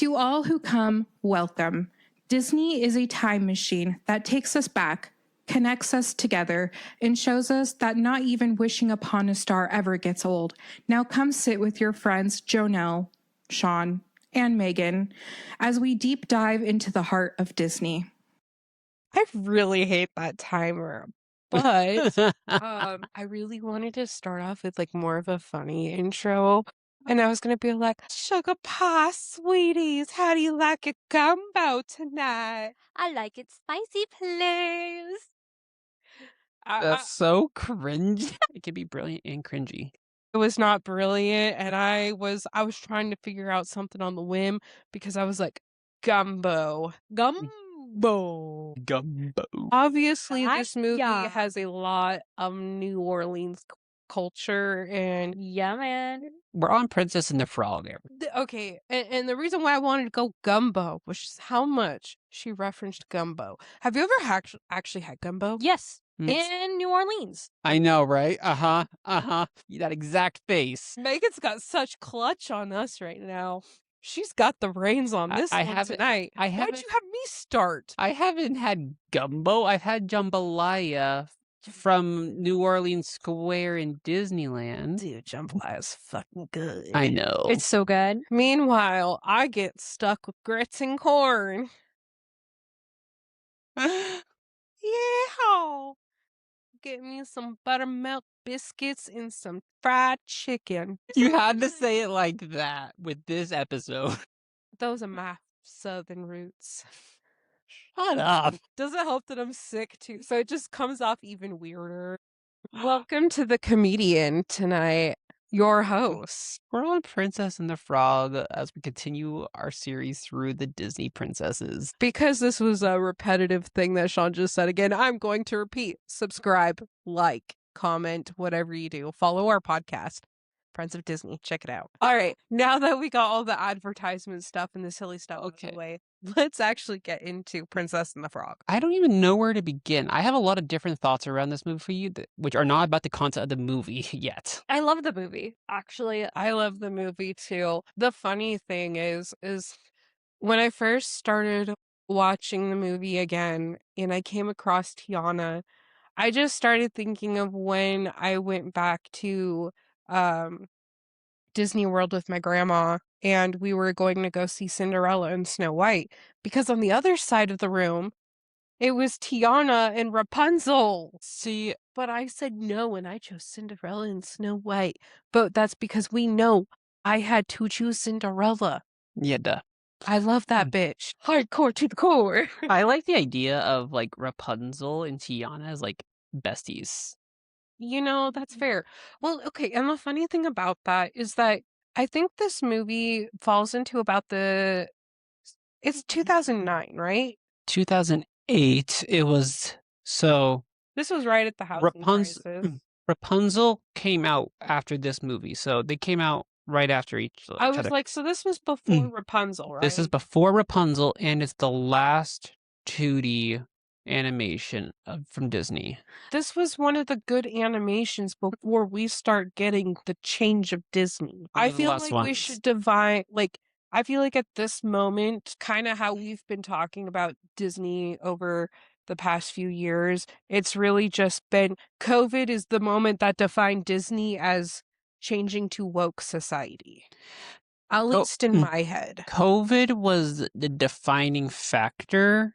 To all who come, welcome. Disney is a time machine that takes us back, connects us together, and shows us that not even wishing upon a star ever gets old. Now come sit with your friends Jonelle, Sean, and Megan as we deep dive into the heart of Disney. I really hate that timer, but I really wanted to start off with like more of a funny intro. And I was gonna be like, sugar pie, sweeties, how do you like your gumbo tonight? I like it spicy, please. That's so cringe. It can be brilliant and cringy. It was not brilliant, and I was trying to figure out something on the whim because I was like, gumbo. Gumbo. Obviously, this movie Yeah. has a lot of New Orleans culture, and Yeah, man. We're on Princess and the Frog. okay, and the reason why I wanted to go gumbo was just how much she referenced gumbo. Have you ever actually had gumbo? Yes. Mm. In New Orleans. I know, right? That exact face. Megan's got such clutch on us right now. She's got the reins on this one tonight. Why'd you have me start? I haven't had gumbo. I've had jambalaya from New Orleans Square in Disneyland. Dude, jambalaya is fucking good. I know. It's so good. Meanwhile, I get stuck with grits and corn. Yeah. Get me some buttermilk biscuits and some fried chicken. You had to say it like that with this episode. Those are my southern roots. Shut up. Does it help that I'm sick too? So it just comes off even weirder. Welcome to the comedian tonight, your host. We're on Princess and the Frog as we continue our series through the Disney princesses. Because this was a repetitive thing that Sean just said again, I'm going to repeat. Subscribe, like, comment, whatever you do. Follow our podcast, Friends of Disney. Check it out. All right, now that we got all the advertisement stuff and the silly stuff out of the way, let's actually get into Princess and the Frog. I don't even know where to begin. I have a lot of different thoughts around this movie for you, which are not about the content of the movie yet. I love the movie, actually. I love the movie too. The funny thing is when I first started watching the movie again and I came across Tiana, I just started thinking of when I went back to Disney World with my grandma and we were going to go see Cinderella and Snow White, because on the other side of the room it was Tiana and Rapunzel. See, but I said no and I chose Cinderella and Snow White. But that's because we know I had to choose Cinderella. Yeah, duh. I love that bitch. Hardcore to the core. I like the idea of like Rapunzel and Tiana as like besties. You know, that's fair. Well, okay, and the funny thing about that is that I think this movie falls into about it's 2009, right? 2008. It was so. This was right at the housing crisis. Rapunzel came out after this movie, so they came out right after each other. I was like, so this was before Rapunzel, right? This is before Rapunzel, and it's the last 2D animation from Disney. This was one of the good animations before we start getting the change of Disney. I feel like we should divide, like, I feel like at this moment, kind of how we've been talking about Disney over the past few years, it's really just been COVID is the moment that defined Disney as changing to woke society. At least in my head. COVID was the defining factor.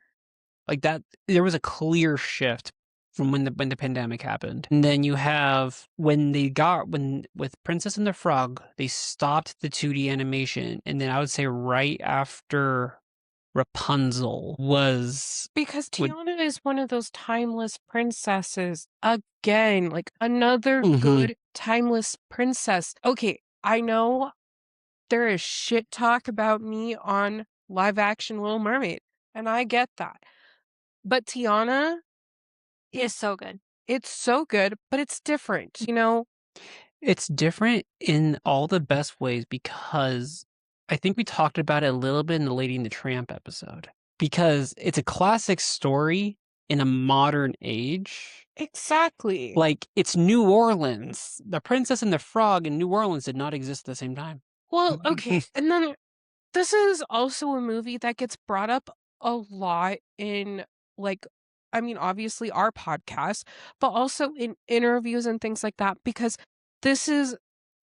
Like that, there was a clear shift from when the pandemic happened. And then you have with Princess and the Frog, they stopped the 2D animation. And then I would say right after Rapunzel was... Because Tiana is one of those timeless princesses. Again, like another good timeless princess. Okay, I know there is shit talk about me on live action Little Mermaid, and I get that. But Tiana is so good. It's so good, but it's different, you know? It's different in all the best ways because I think we talked about it a little bit in the Lady and the Tramp episode. Because it's a classic story in a modern age. Exactly. Like, it's New Orleans. The Princess and the Frog in New Orleans did not exist at the same time. Well, okay. And then This is also a movie that gets brought up a lot in, like, I mean, obviously our podcast, but also in interviews and things like that, because this is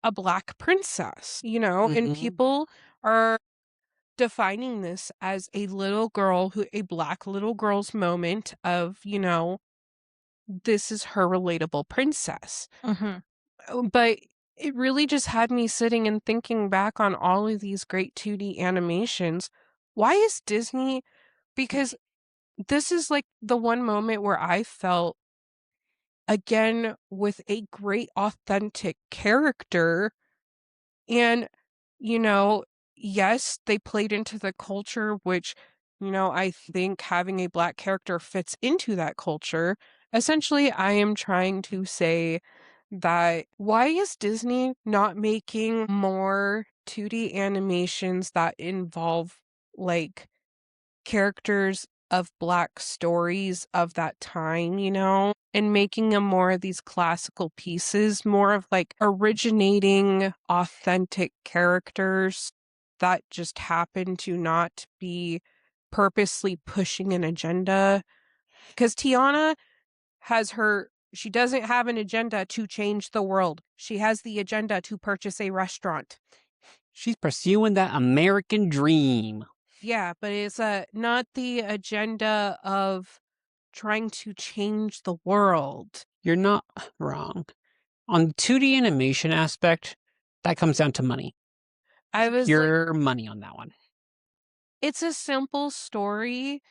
a Black princess, and people are defining this as a Black little girl's moment of, this is her relatable princess. But it really just had me sitting and thinking back on all of these great 2D animations. Why is Disney? Because this is like the one moment where I felt, again, with a great authentic character. And, you know, yes, they played into the culture, which, I think having a Black character fits into that culture. Essentially, I am trying to say that why is Disney not making more 2D animations that involve, like, characters of Black stories of that time, and making them more of these classical pieces, more of like originating authentic characters that just happen to not be purposely pushing an agenda. Because Tiana she doesn't have an agenda to change the world. She has the agenda to purchase a restaurant. She's pursuing that American dream. Yeah, but it's not the agenda of trying to change the world. You're not wrong. On the 2D animation aspect, that comes down to money. I was Pure money on that one. It's a simple story,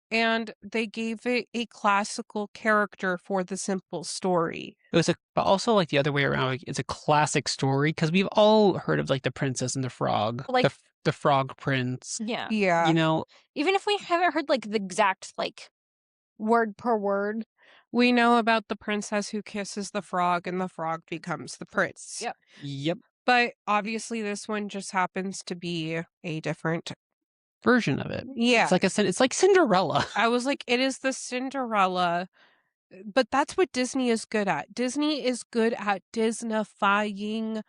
and they gave it a classical character for the simple story. But also like the other way around. Like, it's a classic story because we've all heard of like the Princess and the Frog, Like the Frog Prince. Yeah. Even if we haven't heard like the exact like word per word, we know about the princess who kisses the frog and the frog becomes the prince. Yep. But obviously this one just happens to be a different version of it. Yeah. It's like Cinderella. I was like, it is the Cinderella. But that's what Disney is good at. Disney is good at Disneyfying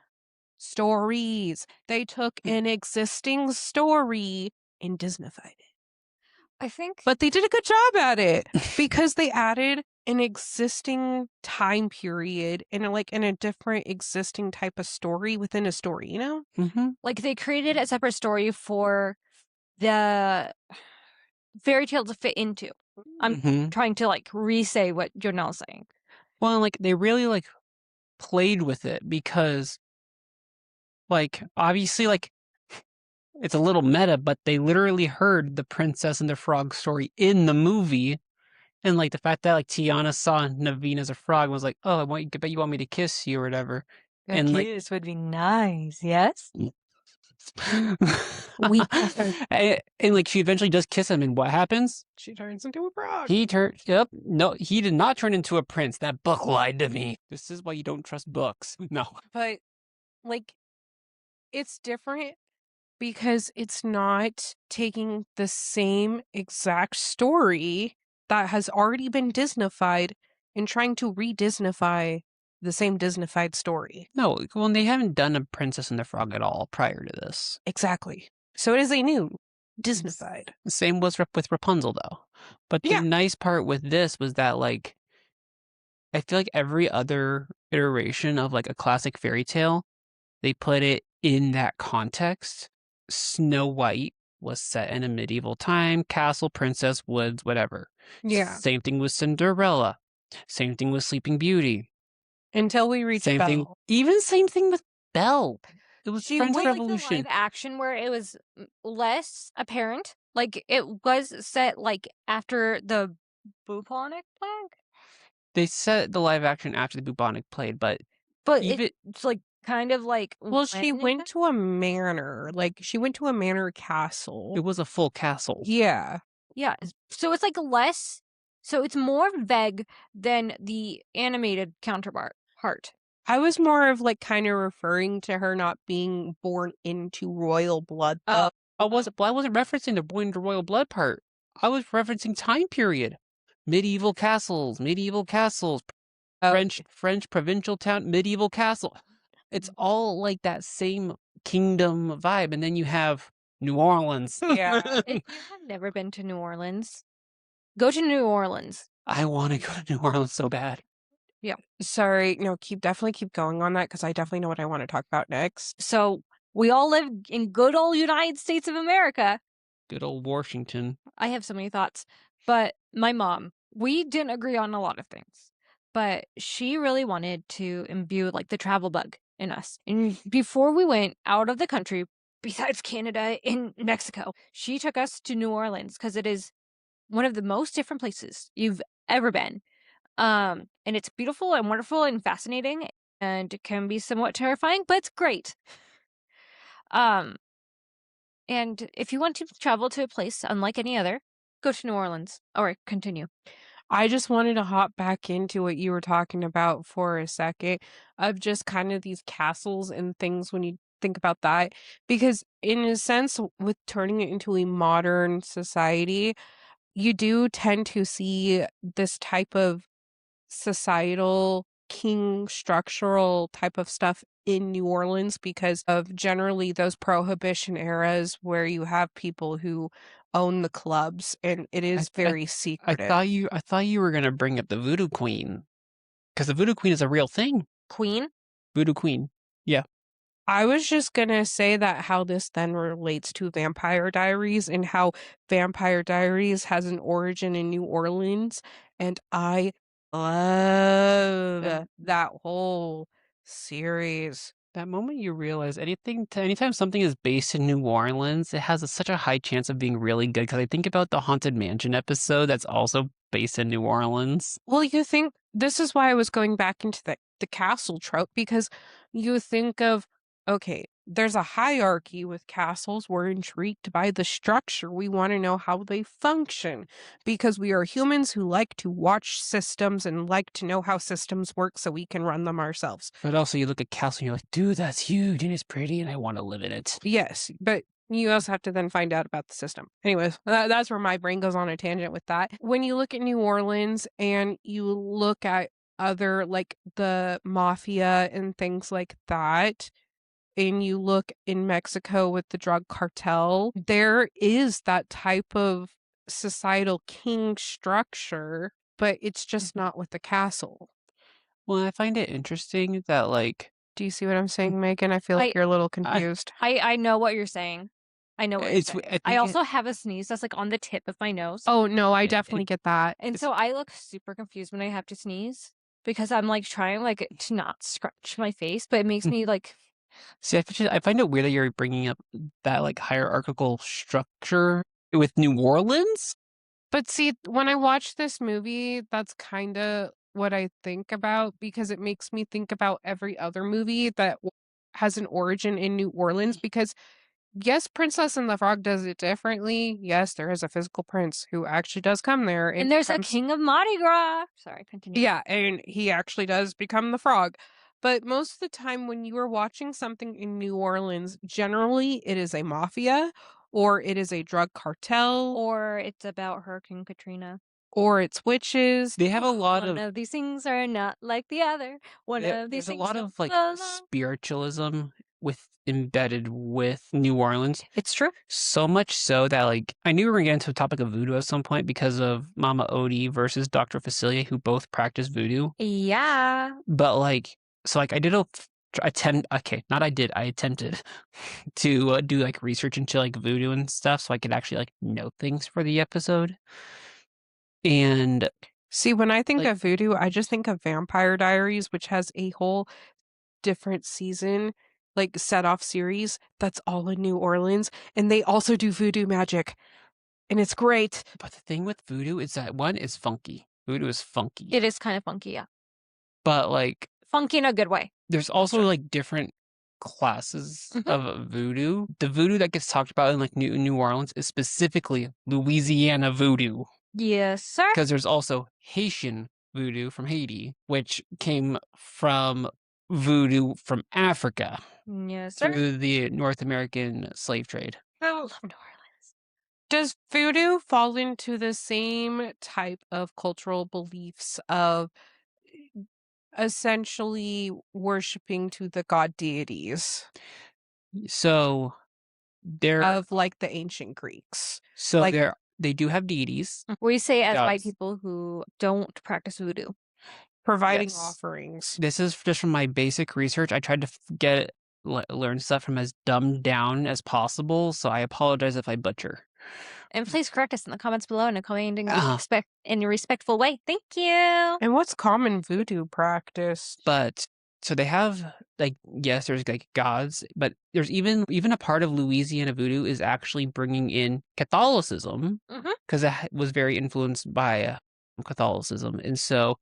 stories. They took an existing story and Disneyfied it. I think. But they did a good job at it because they added an existing time period and in a different existing type of story within a story, Like they created a separate story for the fairy tale to fit into. I'm trying to like re-say what Jonel's saying. Well, like they really like played with it because like obviously like it's a little meta, but they literally heard the Princess and the Frog story in the movie. And like the fact that like Tiana saw Naveen as a frog and was like, "Oh, bet you want me to kiss you or whatever." A kiss would be nice, yes. and like she eventually does kiss him, and what happens? She turns into a frog. No, he did not turn into a prince. That book lied to me. This is why you don't trust books. No. But like it's different because it's not taking the same exact story that has already been Disneyfied and trying to re-Disneyfy the same Disneyfied story. No, well, they haven't done a Princess and the Frog at all prior to this. Exactly. So it is a new Disneyfied. The same was with Rapunzel, though. But the nice part with this was that, like, I feel like every other iteration of, like, a classic fairy tale, they put it in that context. Snow White was set in a medieval time, castle, princess, woods, whatever. Yeah. Same thing with Cinderella. Same thing with Sleeping Beauty. Until we reach Belle. Same thing with Belle. It was French Revolution. Like the live action where it was less apparent. Like it was set like after the bubonic plague. They set the live action after the bubonic plague, but it's like kind of like she went to a manor. Like she went to a manor castle. It was a full castle. Yeah. Yeah. So it's like less. So it's more vague than the animated counterpart. I was more of like kind of referring to her not being born into royal blood. I wasn't referencing the born into royal blood part. I was referencing time period. Medieval castles, French provincial town, medieval castle. It's all like that same kingdom vibe. And then you have New Orleans. Yeah. If you have never been to New Orleans, go to New Orleans. I want to go to New Orleans so bad. Yeah. Sorry. No, definitely keep going on that because I definitely know what I want to talk about next. So we all live in good old United States of America. Good old Washington. I have so many thoughts. But my mom, we didn't agree on a lot of things. But she really wanted to imbue like the travel bug in us. And before we went out of the country, besides Canada and Mexico, she took us to New Orleans because it is one of the most different places you've ever been. And it's beautiful and wonderful and fascinating and it can be somewhat terrifying, but it's great. And if you want to travel to a place unlike any other, go to New Orleans. Or continue. I just wanted to hop back into what you were talking about for a second of just kind of these castles and things when you think about that. Because, in a sense, with turning it into a modern society, you do tend to see this type of societal king structural type of stuff in New Orleans because of generally those prohibition eras where you have people who own the clubs and it is very I secretive. thought you were gonna bring up the Voodoo Queen, because the Voodoo Queen is a real thing. Queen? Voodoo Queen. Yeah. I was just gonna say that how this then relates to Vampire Diaries and how Vampire Diaries has an origin in New Orleans, and I love that whole series. That moment you realize anytime something is based in New Orleans, it has such a high chance of being really good. Because I think about the Haunted Mansion episode that's also based in New Orleans. Well, you think this is why I was going back into the castle trope because you think of, okay, there's a hierarchy with castles. We're intrigued by the structure. We want to know how they function because we are humans who like to watch systems and like to know how systems work so we can run them ourselves. But also, you look at Castle and you're like, dude, that's huge and it's pretty and I want to live in it. Yes, but you also have to then find out about the system. Anyways, that's where my brain goes on a tangent with that. When you look at New Orleans and you look at other, like the mafia and things like that, and you look in Mexico with the drug cartel, there is that type of societal king structure, but it's just not with the castle. Well, I find it interesting that, like, Do you see what I'm saying, Megan? I feel like you're a little confused. I know what you're saying. I know what you're saying. I also have a sneeze that's like on the tip of my nose. Oh, no, I definitely get that. And so I look super confused when I have to sneeze because I'm like trying like to not scratch my face, but it makes me like. See, I find it weird that you're bringing up that like hierarchical structure with New Orleans. But see, when I watch this movie, that's kind of what I think about because it makes me think about every other movie that has an origin in New Orleans because yes, Princess and the Frog does it differently. Yes, there is a physical prince who actually does come there. And there's a king of Mardi Gras. Sorry, continue. Yeah, and he actually does become the frog. But most of the time when you are watching something in New Orleans, generally it is a mafia or it is a drug cartel. Or it's about Hurricane Katrina. Or it's witches. They have a lot One of these things are not like the other. There's a lot of like spiritualism embedded with New Orleans. It's true. So much so that like I knew we were gonna get into the topic of voodoo at some point because of Mama Odie versus Dr. Facilier, who both practice voodoo. Yeah. But like, so like I did I attempted to do like research into like voodoo and stuff so I could actually like know things for the episode. And see, when I think of voodoo, I just think of Vampire Diaries, which has a whole different season, like set off series that's all in New Orleans, and they also do voodoo magic, and it's great. But the thing with voodoo is that one is funky. Voodoo is funky. It is kind of funky, yeah. But like funky in a good way. There's also like different classes of voodoo. The voodoo that gets talked about in like New Orleans is specifically Louisiana voodoo. Yes, sir. Because there's also Haitian voodoo from Haiti, which came from voodoo from Africa. Yes, sir. Through the North American slave trade. I love New Orleans. Does voodoo fall into the same type of cultural beliefs of essentially worshiping to the god deities? So they're of like the ancient Greeks. so like- they do have deities. We say as white Gods. people who don't practice voodoo. Providing Yes. offerings. This is just from my basic research. I tried to learn stuff from as dumbed down as possible, so I apologize if I butcher. And please correct us in the comments below in a in a respectful way. Thank you. And what's common voodoo practice? But so they have like, yes, there's like gods, but there's even a part of Louisiana voodoo is actually bringing in Catholicism because it was very influenced by Catholicism, and so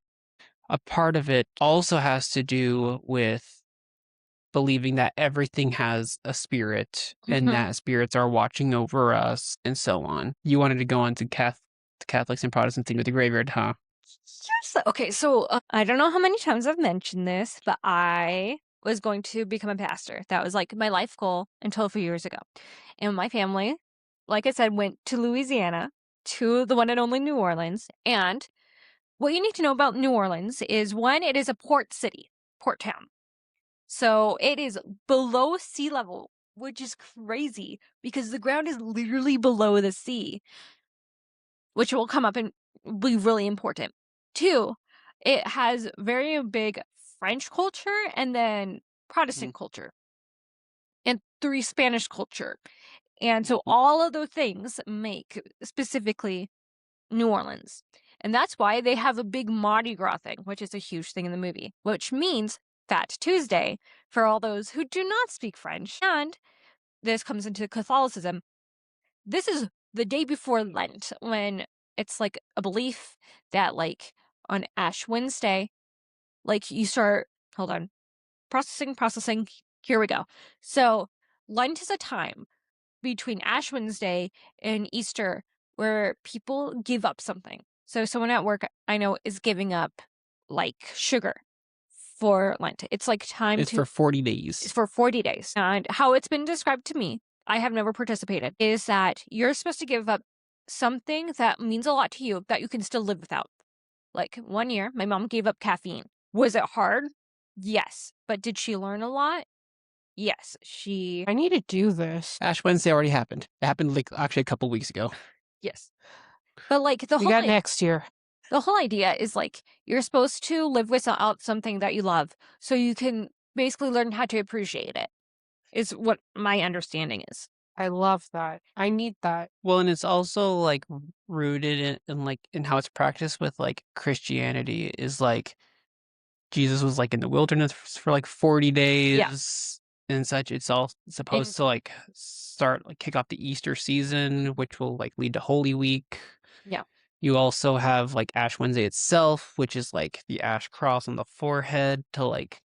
a part of it also has to do with believing that everything has a spirit and that spirits are watching over us and so on. You wanted to go on to Catholics and Protestants thing with the graveyard, huh? Yes. Okay, so I don't know how many times I've mentioned this, but I was going to become a pastor. That was like my life goal until a few years ago. And my family, like I said, went to Louisiana, to the one and only New Orleans. And what you need to know about New Orleans is, one, it is a port city, port town. So it is below sea level, which is crazy because the ground is literally below the sea, which will come up and be really important. Two, it has very big French culture and then Protestant culture. And three, Spanish culture. And so all of those things make specifically New Orleans. And that's why they have a big Mardi Gras thing, which is a huge thing in the movie, which means Fat Tuesday for all those who do not speak French. And this comes into Catholicism. This is the day before Lent, when it's like a belief that like on Ash Wednesday, like you start, hold on, processing, here we go. So Lent is a time between Ash Wednesday and Easter where people give up something. So someone at work I know is giving up like sugar for Lent. It's like time It's for 40 days. It's for 40 days. And how it's been described to me, I have never participated, is that you're supposed to give up something that means a lot to you that you can still live without. Like 1 year, my mom gave up caffeine. Was it hard? Yes. But did she learn a lot? Yes. I need to do this. Ash Wednesday already happened. It happened like actually a couple weeks ago. Yes. But like We got next year. The whole idea is like you're supposed to live without something that you love so you can basically learn how to appreciate it, is what my understanding is. I love that. I need that. Well, and it's also like rooted in how it's practiced with like Christianity is like Jesus was like in the wilderness for like 40 days and such. It's all supposed to like kick off the Easter season, which will like lead to Holy Week. Yeah. You also have like Ash Wednesday itself, which is like the ash cross on the forehead to like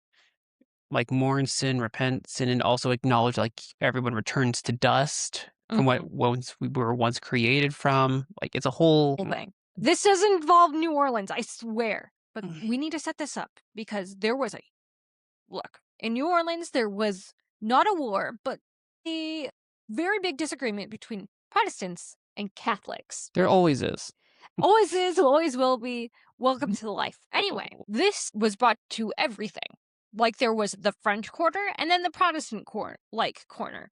mourn sin, repent sin, and also acknowledge like everyone returns to dust from what once we were once created from. Like it's a whole thing. This doesn't involve New Orleans, I swear. But we need to set this up because there was in New Orleans, there was not a war, but a very big disagreement between Protestants and Catholics. There always is. Always is, always will be. Welcome to life. Anyway, this was brought to everything. Like there was the French quarter and then the Protestant corner.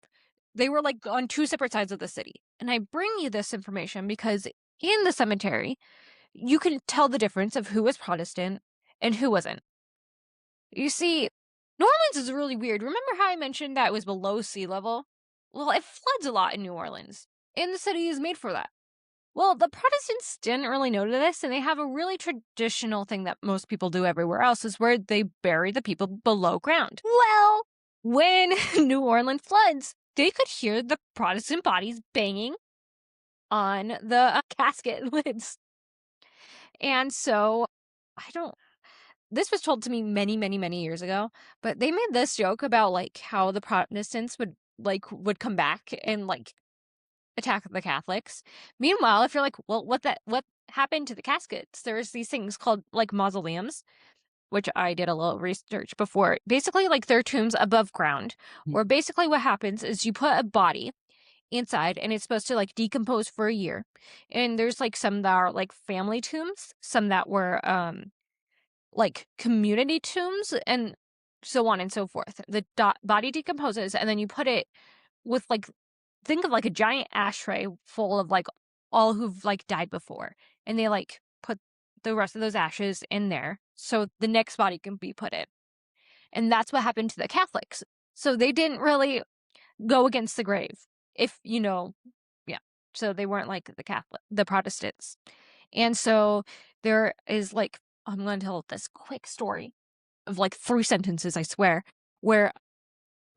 They were like on two separate sides of the city. And I bring you this information because in the cemetery, you can tell the difference of who was Protestant and who wasn't. You see, New Orleans is really weird. Remember how I mentioned that it was below sea level? Well, it floods a lot in New Orleans, and the city is made for that. Well, the Protestants didn't really know this, and they have a really traditional thing that most people do everywhere else, is where they bury the people below ground. Well, when New Orleans floods, they could hear the Protestant bodies banging on the casket lids. And so, this was told to me many, many, many years ago, but they made this joke about like how the Protestants would come back and like attack the Catholics. Meanwhile, if you're like, well, what happened to the caskets? There's these things called like mausoleums, which I did a little research before. Basically, like they're tombs above ground, where basically what happens is you put a body inside and it's supposed to like decompose for a year. And there's like some that are like family tombs, some that were like community tombs, and so on and so forth. The body decomposes and then you put it with like think of like a giant ashtray full of like all who've like died before, and they like put the rest of those ashes in there so the next body can be put in. And that's what happened to the Catholics. So they didn't really go against the grave, if you know, yeah. So they weren't like the Protestants. And so there is like, I'm going to tell this quick story of like 3 sentences, I swear, where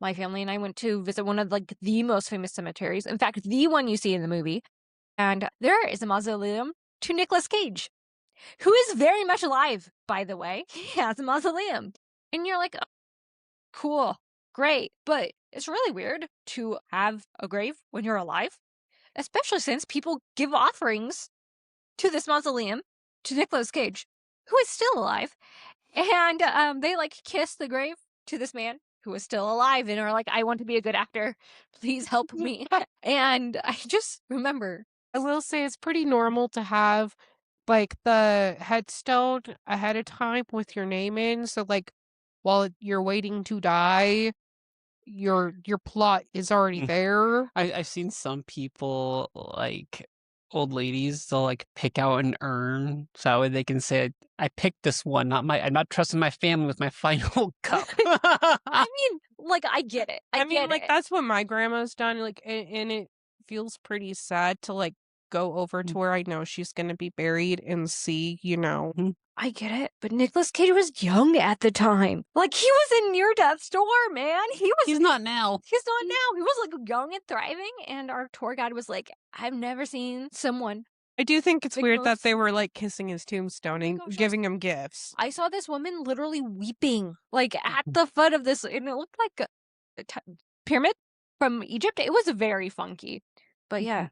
my family and I went to visit one of like the most famous cemeteries. In fact, the one you see in the movie. And there is a mausoleum to Nicolas Cage, who is very much alive, by the way. He has a mausoleum. And you're like, oh, cool, great. But it's really weird to have a grave when you're alive, especially since people give offerings to this mausoleum to Nicolas Cage, who is still alive. And they like kiss the grave to this man who is still alive and are like, I want to be a good actor. Please help me. And I just remember. I will say it's pretty normal to have like the headstone ahead of time with your name in. So like while you're waiting to die, your plot is already there. I've seen some people, like old ladies, they'll like pick out an urn so that way they can say, I picked this one, I'm not trusting my family with my final cup. I mean, like, I get it. I mean, get like it. that's what my grandma's done. Like, and it feels pretty sad to like go over to where I know she's gonna be buried and see, you know. I get it, but Nicolas Cage was young at the time. Like, he was in near-death's door, man. He's not now. He's not now. He was like young and thriving, and our tour guide was like, I've never seen someone. I do think it's weird that they were like kissing his tombstone and giving him gifts. I saw this woman literally weeping, like at the foot of this, and it looked like a pyramid from Egypt. It was very funky, but yeah.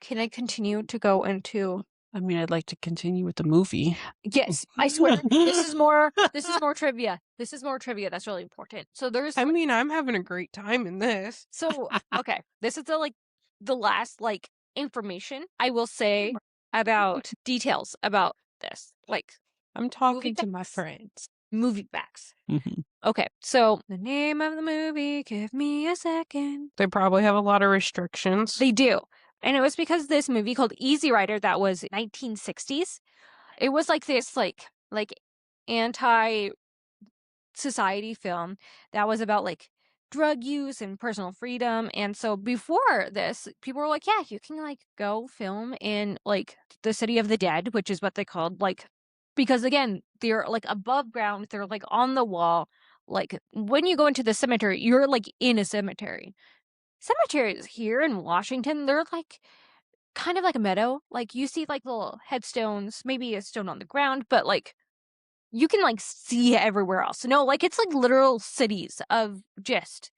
Can I continue to go into? I mean, I'd like to continue with the movie. Yes, I swear. This is more trivia. This is more trivia. That's really important. So there's. I mean, I'm having a great time in this. So okay, this is the last like information I will say about details about this. Like, I'm talking to my friends. Movie facts. Okay, so the name of the movie, give me a second. They probably have a lot of restrictions. They do. And it was because this movie called Easy Rider that was 1960s. It was like this like anti-society film that was about like drug use and personal freedom. And so before this, people were like, yeah, you can like go film in like the City of the Dead, which is what they called, like, because again, they're like above ground, they're like on the wall. Like when you go into the cemetery, you're like in a cemetery. Cemeteries here in Washington, they're like kind of like a meadow. Like you see like little headstones, maybe a stone on the ground, but like you can like see everywhere else. No, like it's like literal cities of just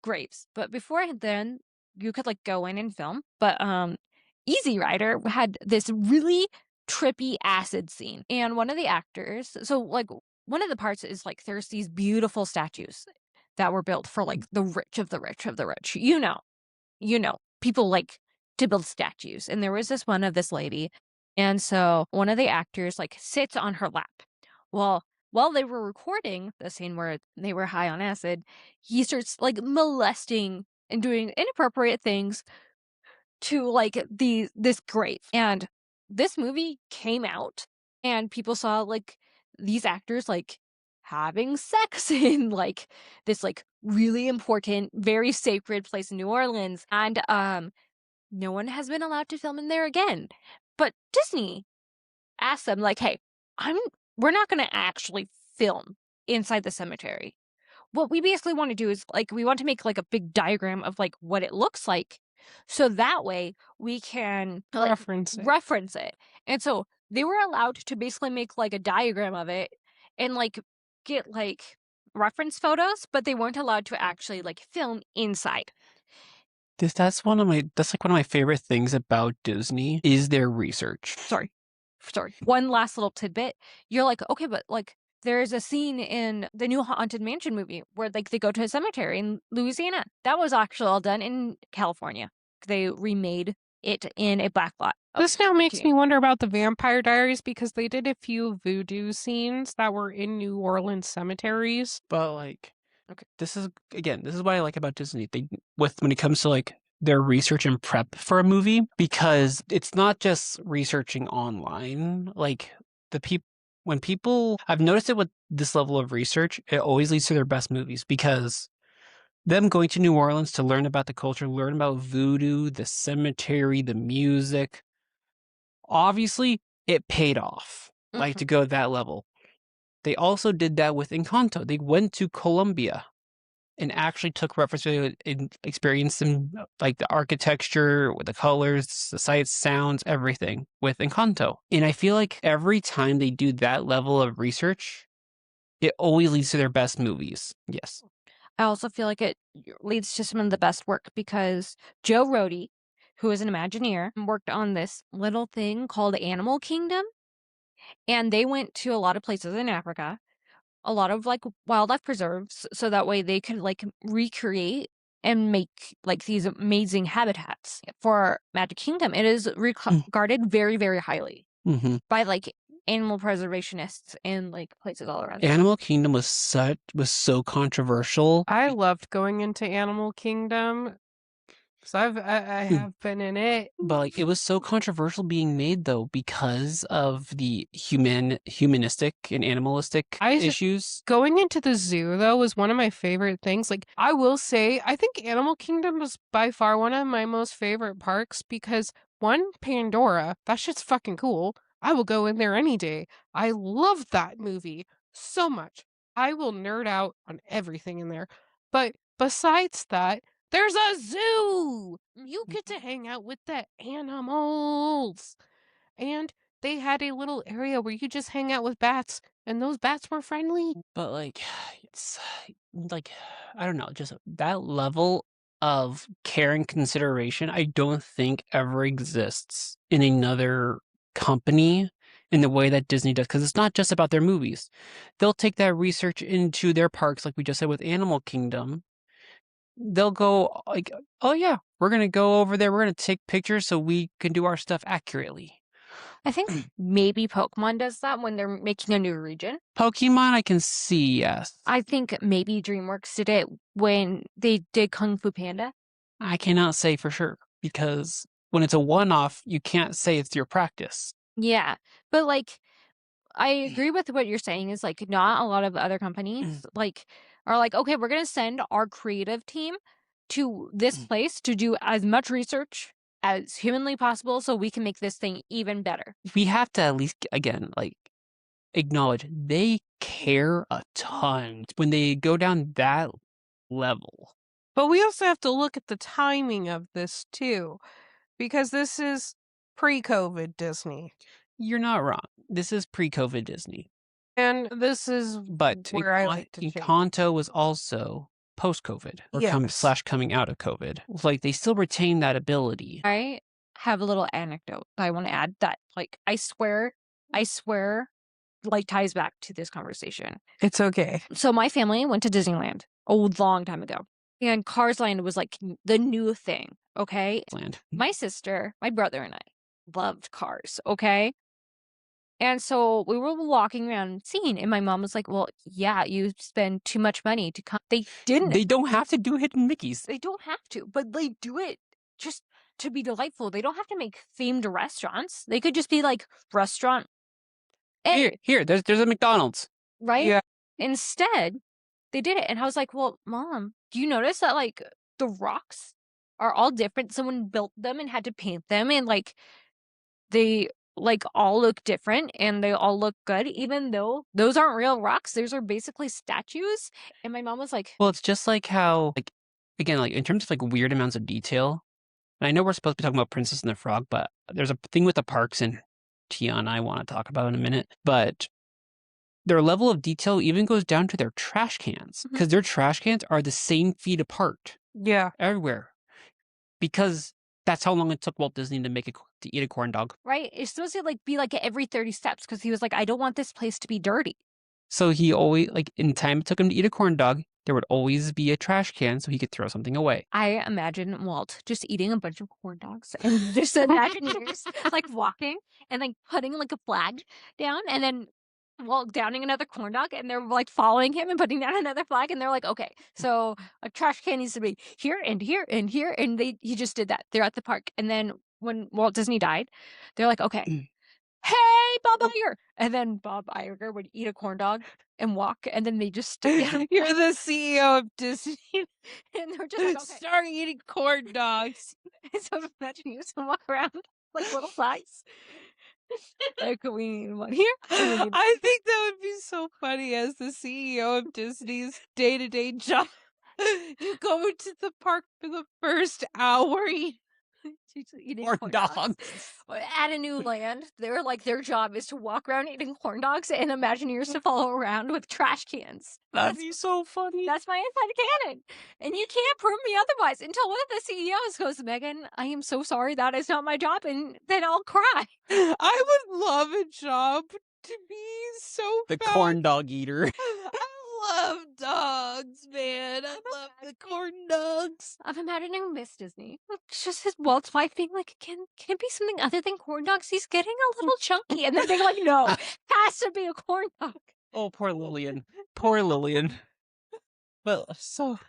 graves. But before then, you could like go in and film. But Easy Rider had this really trippy acid scene. And one of the actors, so like one of the parts is like there's these beautiful statues that were built for like the rich of the rich of the rich. You know, people like to build statues. And there was this one of this lady. And so one of the actors like sits on her lap. Well, while they were recording the scene where they were high on acid, he starts like molesting and doing inappropriate things to like this grave. And this movie came out and people saw like these actors like having sex in like this like really important, very sacred place in New Orleans. And no one has been allowed to film in there again. But Disney asked them like, hey, we're not going to actually film inside the cemetery. What we basically want to do is like we want to make like a big diagram of like what it looks like, so that way we can like, reference it. And so they were allowed to basically make like a diagram of it and like get like reference photos, but they weren't allowed to actually like film inside. That's like one of my favorite things about Disney is their research. Sorry. One last little tidbit. You're like, okay, but like there's a scene in the new Haunted Mansion movie where like they go to a cemetery in Louisiana. That was actually all done in California. They remade it in a back lot. This now makes me wonder about the Vampire Diaries because they did a few voodoo scenes that were in New Orleans cemeteries. But like Okay. This is what I like about Disney. When it comes to like their research and prep for a movie, because it's not just researching online. Like I've noticed it with this level of research, it always leads to their best movies, because them going to New Orleans to learn about the culture, learn about voodoo, the cemetery, the music, obviously it paid off, like to go to that level. They also did that with Encanto. They went to Colombia and actually took reference to it and experienced them, like the architecture, with the colors, the sights, sounds, everything with Encanto. And I feel like every time they do that level of research, it always leads to their best movies. Yes. I also feel like it leads to some of the best work, because Joe Rohde, who is an Imagineer, worked on this little thing called Animal Kingdom. And they went to a lot of places in Africa, a lot of like wildlife preserves, so that way they could like recreate and make like these amazing habitats for Magic Kingdom. It is regarded very, very highly by like animal preservationists in like places all around. Animal Kingdom was so controversial. I loved going into Animal Kingdom, because I have been in it. But like it was so controversial being made, though, because of the humanistic and animalistic issues. Going into the zoo, though, was one of my favorite things. Like, I will say, I think Animal Kingdom was by far one of my most favorite parks, because one, Pandora, that shit's fucking cool. I will go in there any day. I love that movie so much. I will nerd out on everything in there. But besides that, there's a zoo! You get to hang out with the animals. And they had a little area where you just hang out with bats, and those bats were friendly. But like, it's like, I don't know, just that level of care and consideration, I don't think ever exists in another company in the way that Disney does, because it's not just about their movies. They'll take that research into their parks, like we just said with Animal Kingdom. They'll go like, oh yeah, we're going to go over there. We're going to take pictures so we can do our stuff accurately. I think maybe Pokemon does that when they're making a new region. Pokemon, I can see, yes. I think maybe DreamWorks did it when they did Kung Fu Panda. I cannot say for sure, because when it's a one-off, you can't say it's your practice. Yeah, but like, I agree with what you're saying, is like not a lot of other companies like are like, okay, we're going to send our creative team to this place to do as much research as humanly possible so we can make this thing even better. We have to at least, again, like, acknowledge they care a ton when they go down that level. But we also have to look at the timing of this too, because this is pre-COVID Disney. You're not wrong. This is pre-COVID Disney. And this is where I like to change. Encanto was also post-COVID, or coming out of COVID. Like, they still retain that ability. I have a little anecdote that I want to add that, like, I swear, like, ties back to this conversation. It's okay. So my family went to Disneyland a long time ago, and Cars Land was like the new thing, okay? My sister, my brother, and I loved Cars, okay? And so we were walking around seeing, and my mom was like, well, yeah, you spend too much money to come. They didn't. They don't have to do Hidden Mickeys. They don't have to, but they do it just to be delightful. They don't have to make themed restaurants. They could just be like restaurant. Here, there's a McDonald's. Right? Yeah. Instead, they did it. And I was like, well, Mom, do you notice that like the rocks are all different? Someone built them and had to paint them, and like they like all look different and they all look good, even though those aren't real rocks. Those are basically statues. And my mom was like, well, it's just like how, like, again, like in terms of like weird amounts of detail, and I know we're supposed to be talking about Princess and the Frog, but there's a thing with the parks in Tiana I want to talk about in a minute, but their level of detail even goes down to their trash cans, because their trash cans are the same feet apart. Yeah. Everywhere. Because that's how long it took Walt Disney to eat a corn dog. Right? It's supposed to like be like every 30 steps, because he was like, I don't want this place to be dirty. So he always, like, in time it took him to eat a corn dog, there would always be a trash can so he could throw something away. I imagine Walt just eating a bunch of corn dogs and just Imagineers like walking and like putting like a flag down and then while downing another corn dog, and they're like following him and putting down another flag, and they're like, okay, so a trash can needs to be here and here and here, and he just did that. They're at the park, and then when Walt Disney died, they're like, okay, hey, Bob Iger, and then Bob Iger would eat a corn dog and walk, and then they just You're the CEO of Disney. and they're just like, okay, start eating corn dogs. so imagine you just walk around like little flags. Like, we need one here. I think that would be so funny as the CEO of Disney's day-to-day job. You go into the park for the first hour. Eating Corn dogs. At a new land, they're like, their job is to walk around eating corn dogs and Imagineers to follow around with trash cans. That'd be so funny. That's my inside canon. And you can't prove me otherwise until one of the CEOs goes, Megan, I am so sorry, that is not my job, and then I'll cry. I would love a job to be so The fat. corn dog eater. I love dogs, man. I love the corn dogs. I'm imagining Miss Disney. It's just his Walt's wife being like, can it be something other than corn dogs? He's getting a little chunky. And then being like, no, has to be a corn dog. Oh, poor Lillian. Poor Lillian. Well, so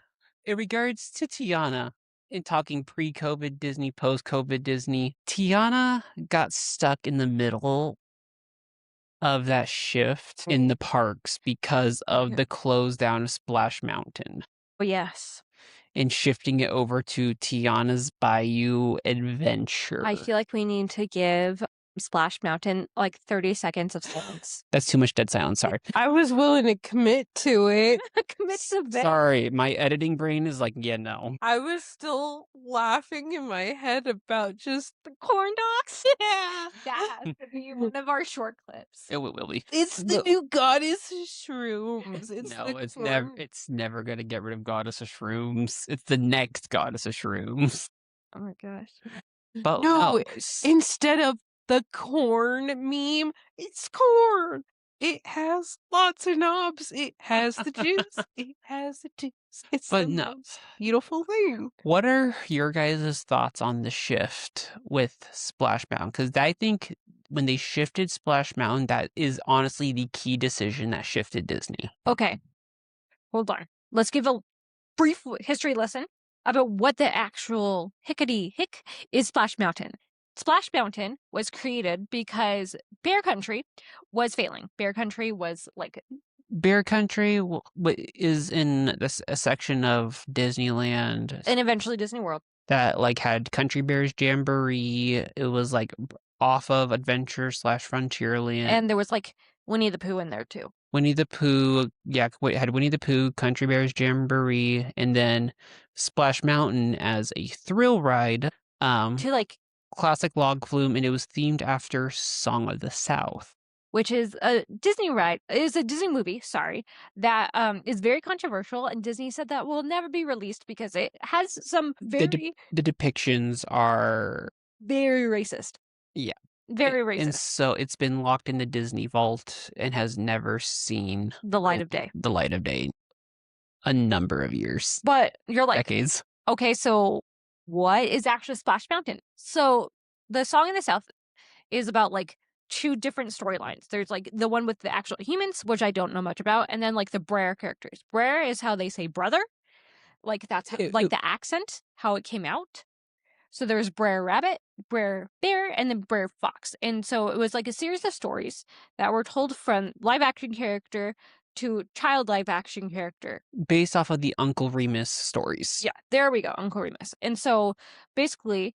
in regards to Tiana, in talking pre-COVID Disney, post-COVID Disney, Tiana got stuck in the middle of that shift in the parks because of the close down of Splash Mountain Oh, yes. and shifting it over to Tiana's Bayou Adventure. I feel like we need to give Splash Mountain like 30 seconds of silence. That's too much dead silence. Sorry. I was willing to commit to it. Commit to bed. Sorry. My editing brain is like, yeah, no. I was still laughing in my head about just The corn dogs? yeah. That has to be one of our short clips. It will be. It's the new goddess of shrooms. No, it's never gonna get rid of Goddess of Shrooms. It's the next Goddess of Shrooms. Oh my gosh. But No, instead of the corn meme, it's corn. It has lots of knobs. It has the juice. It has the juice. It's But the no. most beautiful thing. What are your guys' thoughts on the shift with Splash Mountain? Because I think when they shifted Splash Mountain, that is honestly the key decision that shifted Disney. Okay. Hold on. Let's give a brief history lesson about what the actual hickety-hick is Splash Mountain. Splash Mountain was created because Bear Country was failing. Bear Country was like... Bear Country is in a section of Disneyland. And eventually Disney World. That like had Country Bears Jamboree. It was like off of Adventure / Frontierland. And there was like Winnie the Pooh in there too. Winnie the Pooh, yeah, had Winnie the Pooh, Country Bears Jamboree, and then Splash Mountain as a thrill ride. To like... Classic log flume, and it was themed after Song of the South, which is a Disney ride. It is a Disney movie, sorry, that is very controversial, and Disney said that will never be released because it has some very... The depictions are... very racist. Yeah. Very racist. And so it's been locked in the Disney vault and has never seen... the light of day. The light of day. A number of years. But you're like... decades. Okay, so... what is actually Splash Mountain? So the Song in the South is about like 2 different storylines. There's like the one with the actual humans, which I don't know much about, and then like the Brer characters. Brer is how they say brother. Like that's how, like the accent, how it came out. So there's Brer Rabbit, Brer Bear, and then Brer Fox. And so it was like a series of stories that were told from live action character to child live action character. Based off of the Uncle Remus stories. Yeah, there we go, Uncle Remus. And so basically,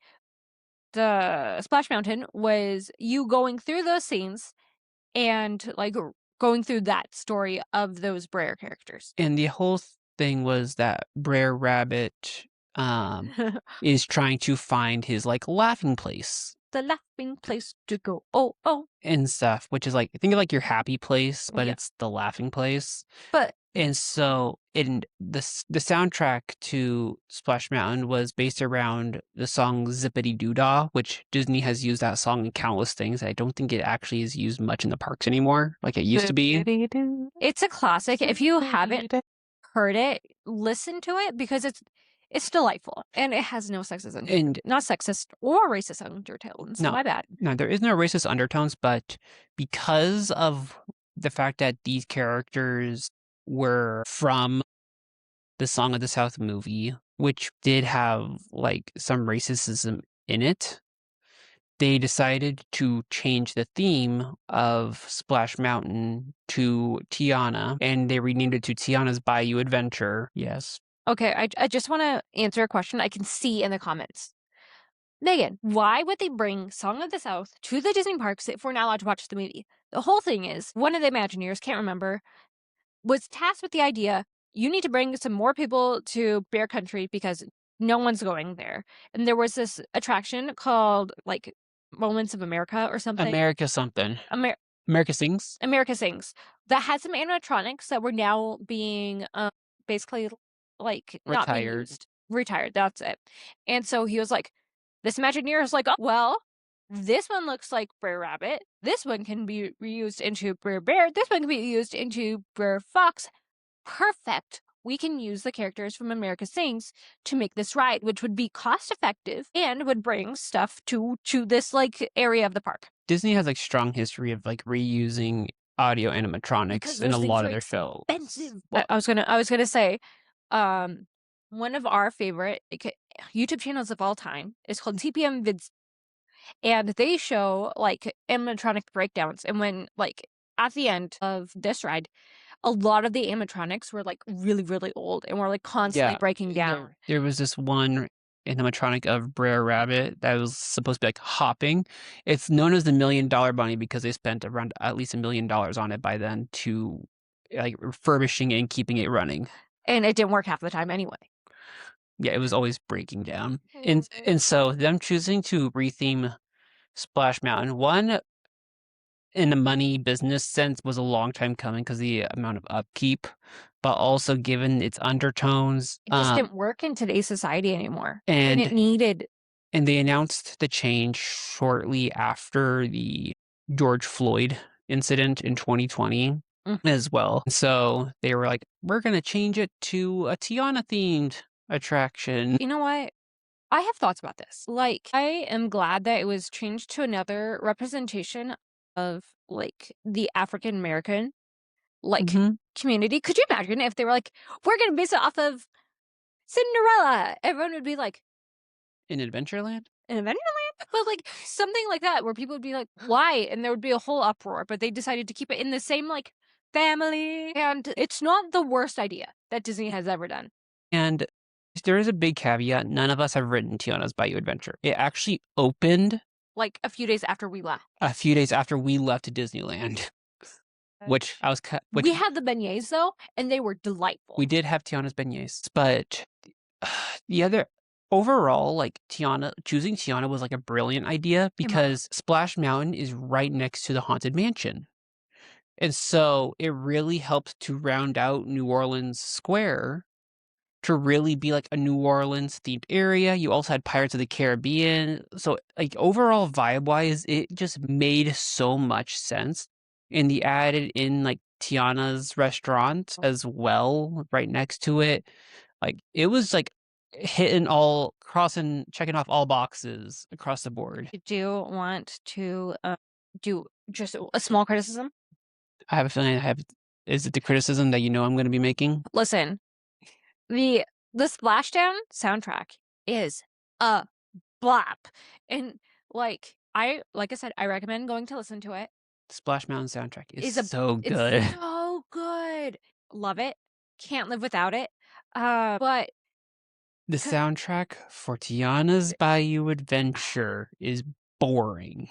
the Splash Mountain was you going through those scenes and like going through that story of those Brer characters. And the whole thing was that Brer Rabbit is trying to find his like laughing place. The laughing place to go. Oh. And stuff, which is like, think of like your happy place, but it's the laughing place. But and so in the soundtrack to Splash Mountain was based around the song Zippity Doo Dah, which Disney has used that song in countless things. I don't think it actually is used much in the parks anymore, like it used to be. It's a classic. If you haven't heard it, listen to it because it's delightful and it has no sexism and not sexist or racist undertones. No, my bad. No, there is no racist undertones, but because of the fact that these characters were from the Song of the South movie, which did have like some racism in it, they decided to change the theme of Splash Mountain to Tiana, and they renamed it to Tiana's Bayou Adventure. Yes. Okay, I just want to answer a question I can see in the comments. Megan, why would they bring Song of the South to the Disney parks if we're not allowed to watch the movie? The whole thing is, one of the Imagineers, can't remember, was tasked with the idea, you need to bring some more people to Bear Country because no one's going there. And there was this attraction called, like, Moments of America or something. America something. America Sings. America Sings. That had some animatronics that were now being basically, like, not being Retired. used. Retired, that's it. And so he was like, this Imagineer is like, oh, well, this one looks like Brer Rabbit. This one can be reused into Brer Bear. This one can be used into Brer Fox. Perfect. We can use the characters from America Sings to make this ride, which would be cost effective and would bring stuff to this like area of the park. Disney has like strong history of like reusing audio animatronics in a lot of their films. Expensive. I was gonna say, one of our favorite YouTube channels of all time is called TPM Vids, and they show like animatronic breakdowns. And when like at the end of this ride, a lot of the animatronics were like really, really old and were like constantly breaking down. There was this one animatronic of Brer Rabbit that was supposed to be like hopping. It's known as the $1 Million Bunny because they spent around at least $1 million on it by then to like refurbishing it and keeping it running. And it didn't work half the time anyway. Yeah, it was always breaking down. And so them choosing to retheme Splash Mountain, one, in the money business sense, was a long time coming because the amount of upkeep, but also given its undertones. It just didn't work in today's society anymore. And it needed. And they announced the change shortly after the George Floyd incident in 2020 as well. So they were like, we're going to change it to a Tiana themed attraction. You know what? I have thoughts about this. Like, I am glad that it was changed to another representation of like the African American like community. Could you imagine if they were like, we're going to base it off of Cinderella? Everyone would be like, in Adventureland? In Adventureland? But like something like that where people would be like, why? And there would be a whole uproar, but they decided to keep it in the same like family. And it's not the worst idea that Disney has ever done. And there is a big caveat. None of us have written Tiana's Bayou Adventure. It actually opened like a few days after we left. A few days after we left Disneyland. Which I was... we had the beignets though, and they were delightful. We did have Tiana's beignets, but the other... Overall, like choosing Tiana was like a brilliant idea because Splash Mountain is right next to the Haunted Mansion. And so it really helped to round out New Orleans Square to really be like a New Orleans themed area. You also had Pirates of the Caribbean. So like overall vibe wise, it just made so much sense. And they added in like Tiana's restaurant as well, right next to it. Like it was like checking off all boxes across the board. Do you want to do just a small criticism? I have a feeling is it the criticism that you know I'm going to be making? Listen, the Splashdown soundtrack is a bop. And like I said, I recommend going to listen to it. Splash Mountain soundtrack is so good. It's so good. Love it. Can't live without it. But the soundtrack for Tiana's Bayou Adventure is boring.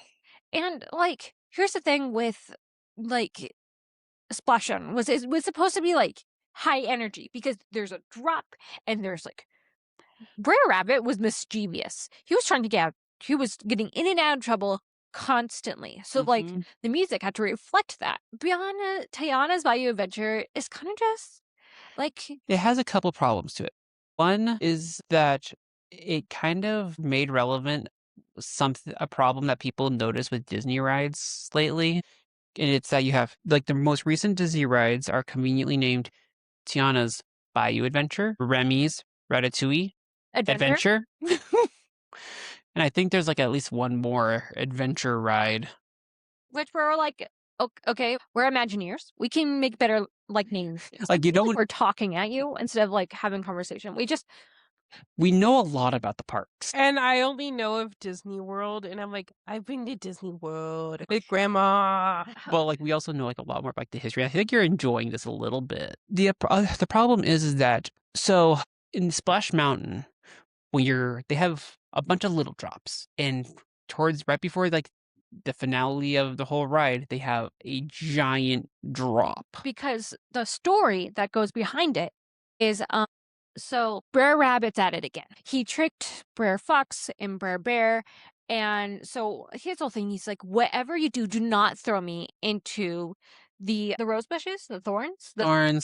And like, here's the thing with like Splashdown it was supposed to be like high energy because there's a drop and there's like Brer Rabbit was mischievous. He was getting in and out of trouble constantly. So like the music had to reflect that. Beyond Tiana's Bayou Adventure is kind of just like it has a couple problems to it. One is that it kind of made relevant a problem that people notice with Disney rides lately. And it's that you have like the most recent Disney rides are conveniently named Tiana's Bayou Adventure, Remy's Ratatouille Adventure. And I think there's like at least one more adventure ride. Which were like Okay, we're Imagineers. We can make better like names. Like you don't. We're talking at you instead of like having conversation. We know a lot about the parks. And I only know of Disney World, and I'm like, I've been to Disney World with Grandma. Well, like we also know like a lot more about the history. I think you're enjoying this a little bit. The problem is that so in Splash Mountain, they have a bunch of little drops, and towards right before like the finale of the whole ride, they have a giant drop. Because the story that goes behind it is so Brer Rabbit's at it again. He tricked Brer Fox and Brer Bear. And so here's the whole thing. He's like, whatever you do, do not throw me into the rose bushes, the thorns,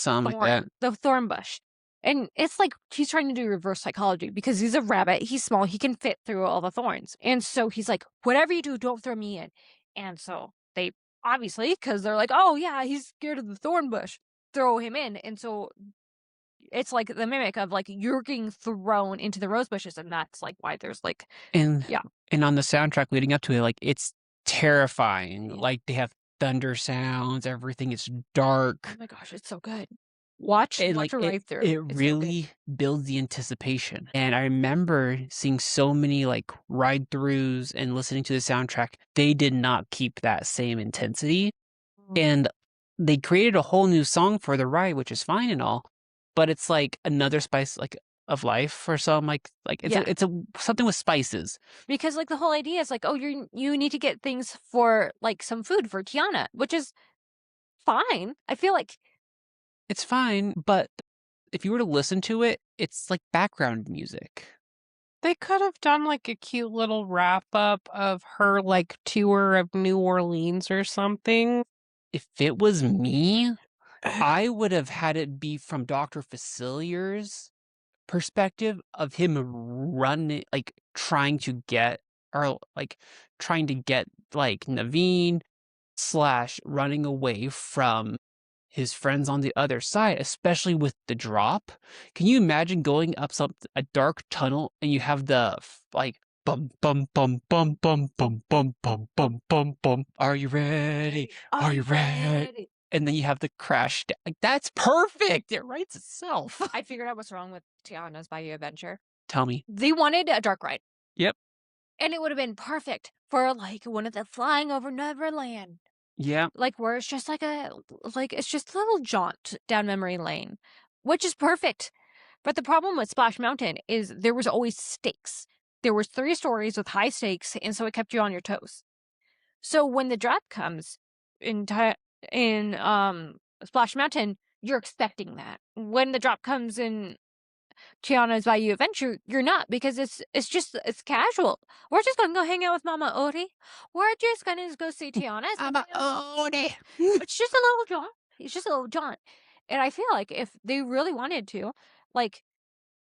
Something like that. the thorn bush. And it's like he's trying to do reverse psychology because he's a rabbit. He's small. He can fit through all the thorns. And so he's like, whatever you do, don't throw me in. And so they obviously, because they're like, oh yeah, he's scared of the thorn bush, throw him in. And so it's like the mimic of like you're getting thrown into the rose bushes, and that's like why there's like and on the soundtrack leading up to it, like it's terrifying. Yeah. Like they have thunder sounds, everything is dark. Oh my gosh, it's so good. Watch a ride through. It really builds the anticipation. And I remember seeing so many like ride throughs and listening to the soundtrack. They did not keep that same intensity. And they created a whole new song for the ride, which is fine and all, but it's like another spice like of life for some it's something with spices. Because like the whole idea is like, oh, you need to get things for like some food for Tiana, which is fine. I feel like it's fine, but if you were to listen to it, it's like background music. They could have done like a cute little wrap up of her like tour of New Orleans or something. If it was me, I would have had it be from Dr. Facilier's perspective of him running, like trying to get like Naveen / running away from his friends on the other side, especially with the drop. Can you imagine going up a dark tunnel and you have the like bum bum bum bum bum bum bum bum bum bum bum. Are you ready? Are you ready? And then you have the crash. Like that's perfect. It writes itself. I figured out what's wrong with Tiana's Bayou Adventure. Tell me. They wanted a dark ride. Yep. And it would have been perfect for like one of the Flying Over Neverland. Yeah. Like where it's just it's just a little jaunt down memory lane, which is perfect. But the problem with Splash Mountain is there was always stakes. There was 3 stories with high stakes, and so it kept you on your toes. So when the drop comes in Splash Mountain, you're expecting that. When the drop comes in Tiana's Bayou Adventure, you're not, because it's casual. We're just gonna go hang out with Mama Odie. We're just gonna go see Tiana's Mama Odie. It's just a little jaunt. It's just a little jaunt. And I feel like if they really wanted to, like,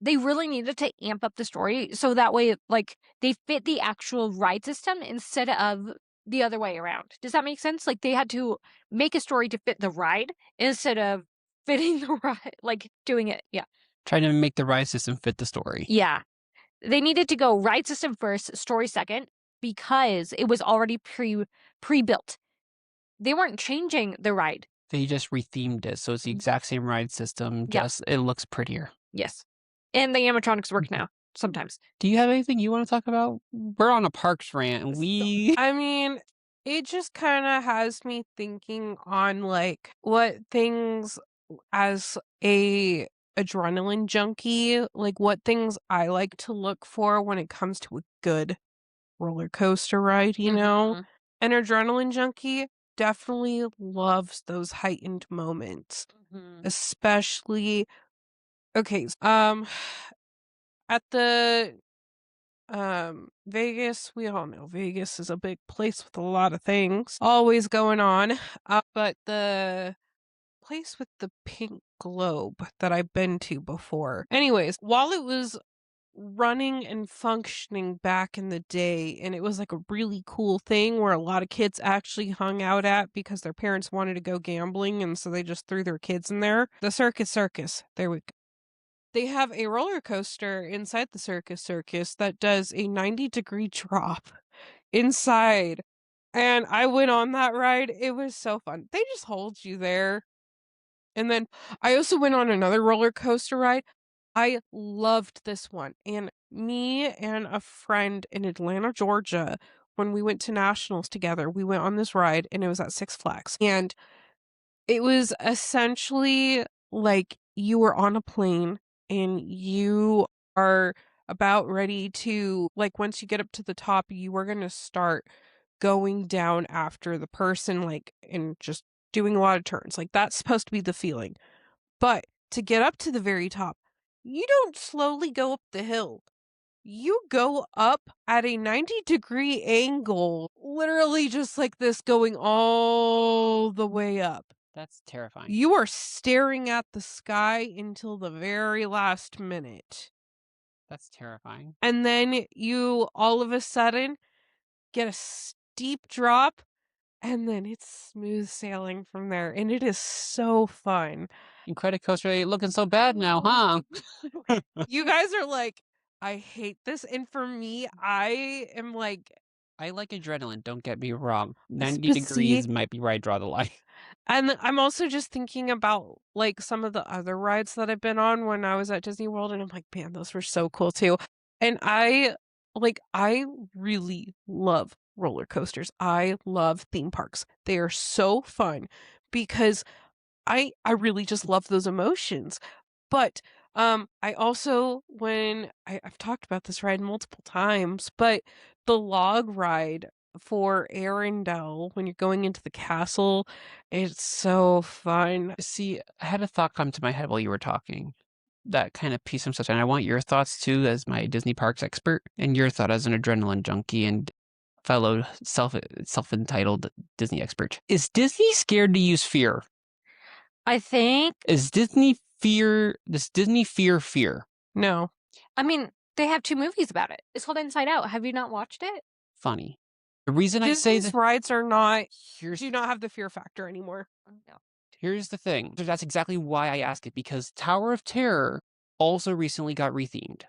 they really needed to amp up the story so that way, like, they fit the actual ride system instead of the other way around. Does that make sense? Like, they had to make a story to fit the ride instead of fitting the ride, like, doing it. Yeah. Trying to make the ride system fit the story. Yeah. They needed to go ride system first, story second, because it was already pre-built. They weren't changing the ride. They just rethemed it, so it's the exact same ride system, just it looks prettier. Yes. And the animatronics work now, sometimes. Do you have anything you want to talk about? We're on a parks rant, and I mean, it just kind of has me thinking on, like, what things as a adrenaline junkie, like, what things I like to look for when it comes to a good roller coaster ride, you know? An adrenaline junkie definitely loves those heightened moments, especially at the Vegas. We all know Vegas is a big place with a lot of things always going on, but the place with the pink globe that I've been to before, anyways, while it was running and functioning back in the day, and it was like a really cool thing where a lot of kids actually hung out at because their parents wanted to go gambling, and so they just threw their kids in there. The Circus, there we go. They have a roller coaster inside the Circus that does a 90-degree drop inside And I went on that ride. It was so fun. They just hold you there. And then I also went on another roller coaster ride. I loved this one. And me and a friend in Atlanta, Georgia, when we went to nationals together, we went on this ride and it was at Six Flags. And it was essentially like you were on a plane and you are about ready to, like, once you get up to the top, you were going to start going down after the person, like, and just doing a lot of turns. Like, that's supposed to be the feeling. But to get up to the very top, you don't slowly go up the hill. You go up at a 90-degree angle, literally just like this, going all the way up. That's terrifying. You are staring at the sky until the very last minute. That's terrifying. And then you all of a sudden get a steep drop, and then it's smooth sailing from there. And it is so fun. Incredicoaster ain't looking so bad now, huh? You guys are like, I hate this. And for me, I am like, I like adrenaline, don't get me wrong. 90 But degrees see- might be where I draw the line. and I'm also just thinking about like some of the other rides that I've been on when I was at Disney World, and I'm like, man, those were so cool too. And I really love roller coasters. I love theme parks. They are so fun because I really just love those emotions. But I also, when I've talked about this ride multiple times, but the log ride for Arendelle, when you're going into the castle, it's so fun. See, I had a thought come to my head while you were talking. That kind of piece of stuff, and I want your thoughts too as my Disney parks expert, and your thought as an adrenaline junkie and fellow self-entitled Disney expert. Is Disney scared to use fear? I think. Does Disney fear fear? No. I mean, they have 2 movies about it. It's called Inside Out. Have you not watched it? Funny. The reason I say Disney's that rides are not, here's do not have the fear factor anymore. No. Here's the thing. That's exactly why I ask it, because Tower of Terror also recently got rethemed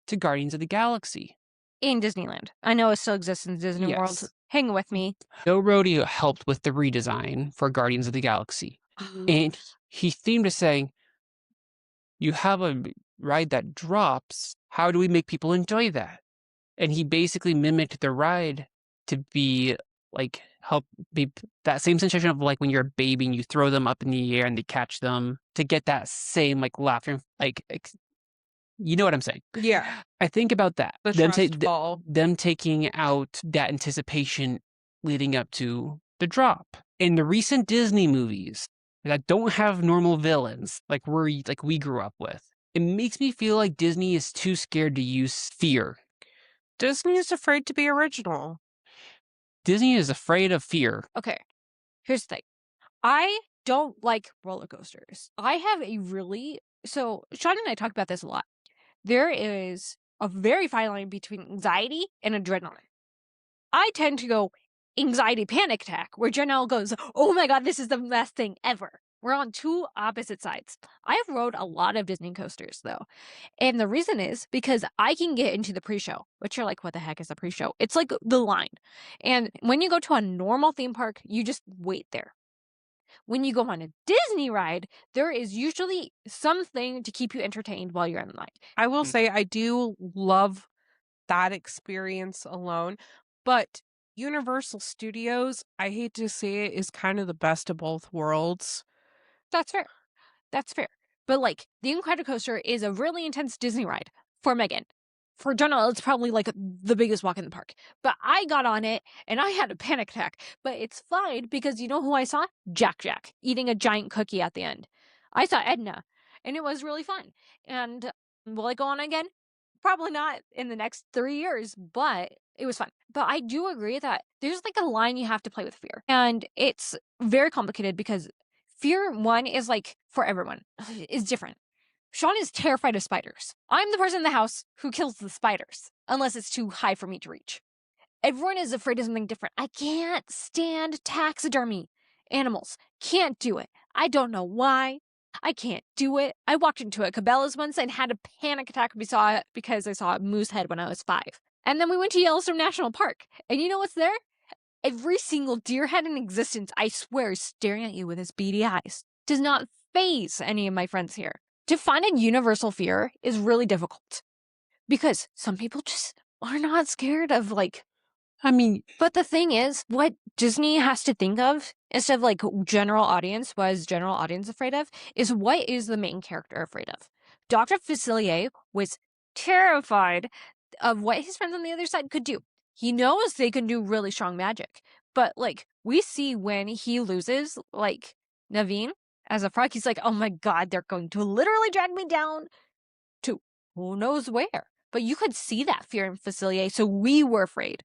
to Guardians of the Galaxy. In Disneyland. I know it still exists in Disney Yes. World. Hang with me. Joe Rodeo helped with the redesign for Guardians of the Galaxy. And he themed it saying, you have a ride that drops. How do we make people enjoy that? And he basically mimicked the ride to be like, help be that same sensation of like when you're a baby and you throw them up in the air and they catch them, to get that same like laughter, like, you know what I'm saying? Yeah. I think about that. The Them, trust fall. them taking out that anticipation leading up to the drop. In the recent Disney movies that don't have normal villains like we grew up with, it makes me feel like Disney is too scared to use fear. Disney is afraid to be original. Disney is afraid of fear. Okay. Here's the thing. I don't like roller coasters. I have a really... So, Sean and I talk about this a lot. There is a very fine line between anxiety and adrenaline. I tend to go anxiety panic attack, where Janelle goes, oh my god, this is the best thing ever. We're on 2 opposite sides. I have rode a lot of Disney coasters, though. And the reason is because I can get into the pre-show, which you're like, what the heck is a pre-show? It's like the line. And when you go to a normal theme park, you just wait there. When you go on a Disney ride, there is usually something to keep you entertained while you're in line. I will say I do love that experience alone, but Universal Studios, I hate to say it, is kind of the best of both worlds. That's fair. That's fair. But like, the Incredicoaster is a really intense Disney ride for Megan. For Jonah, it's probably like the biggest walk in the park. But I got on it and I had a panic attack. But it's fine because you know who I saw? Jack eating a giant cookie at the end. I saw Edna and it was really fun. And will I go on again? Probably not in the next 3 years, but it was fun. But I do agree that there's like a line you have to play with fear. And it's very complicated because fear, one, is like for everyone. It's different. Sean is terrified of spiders. I'm the person in the house who kills the spiders, unless it's too high for me to reach. Everyone is afraid of something different. I can't stand taxidermy animals. Can't do it. I don't know why. I can't do it. I walked into a Cabela's once and had a panic attack because I saw a moose head when I was 5. And then we went to Yellowstone National Park. And you know what's there? Every single deer head in existence, I swear, is staring at you with his beady eyes. Does not faze any of my friends here. To find a universal fear is really difficult because some people just are not scared of but the thing is, what Disney has to think of instead of like general audience, what is general audience afraid of, is what is the main character afraid of. Dr. Facilier was terrified of what his friends on the other side could do. He knows they can do really strong magic, but like we see when he loses, like Naveen as a frog, he's like, oh my god, they're going to literally drag me down to who knows where. But you could see that fear in Facilier, so we were afraid.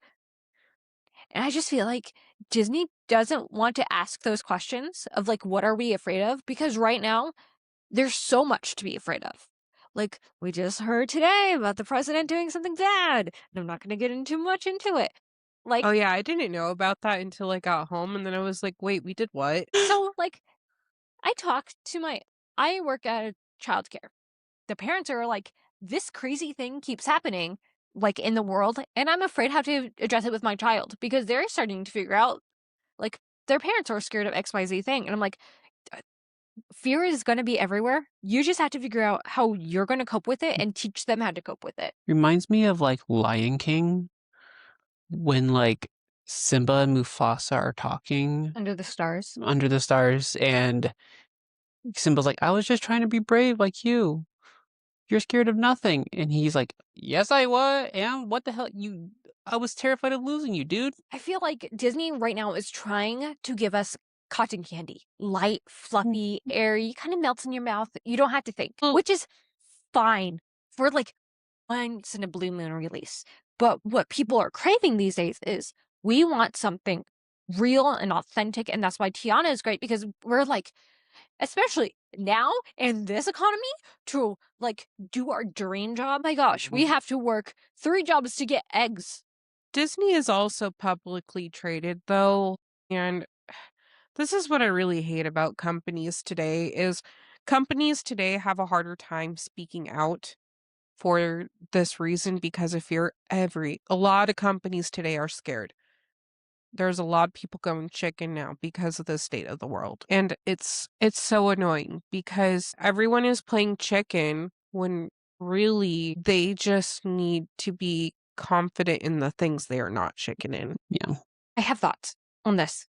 And I just feel like Disney doesn't want to ask those questions of like, what are we afraid of? Because right now, there's so much to be afraid of. Like, we just heard today about the president doing something bad. And I'm not going to get into much into it. Like, oh yeah, I didn't know about that until I got home, and then I was like, wait, we did what? So, like, I work at a childcare. The parents are like, this crazy thing keeps happening, like, in the world, and I'm afraid how to address it with my child because they're starting to figure out, like, their parents are scared of XYZ thing. And I'm like, fear is going to be everywhere. You just have to figure out how you're going to cope with it and teach them how to cope with it. Reminds me of like Lion King when like Simba and Mufasa are talking Under the stars. And Simba's like, I was just trying to be brave like you. You're scared of nothing. And he's like, yes, I was. And what the hell? I was terrified of losing you, dude. I feel like Disney right now is trying to give us cotton candy. Light, fluffy, airy, kind of melts in your mouth. You don't have to think, which is fine for like once in a blue moon release. But what people are craving these days is we want something real and authentic. And that's why Tiana is great, because we're like, especially now in this economy, to like do our dream job. My gosh, we have to work 3 jobs to get eggs. Disney is also publicly traded, though, and this is what I really hate about companies today, is companies today have a harder time speaking out for this reason because of fear. A lot of companies today are scared. There's a lot of people going chicken now because of the state of the world. And it's so annoying because everyone is playing chicken when really they just need to be confident in the things they are not chicken in. Yeah. I have thoughts on this.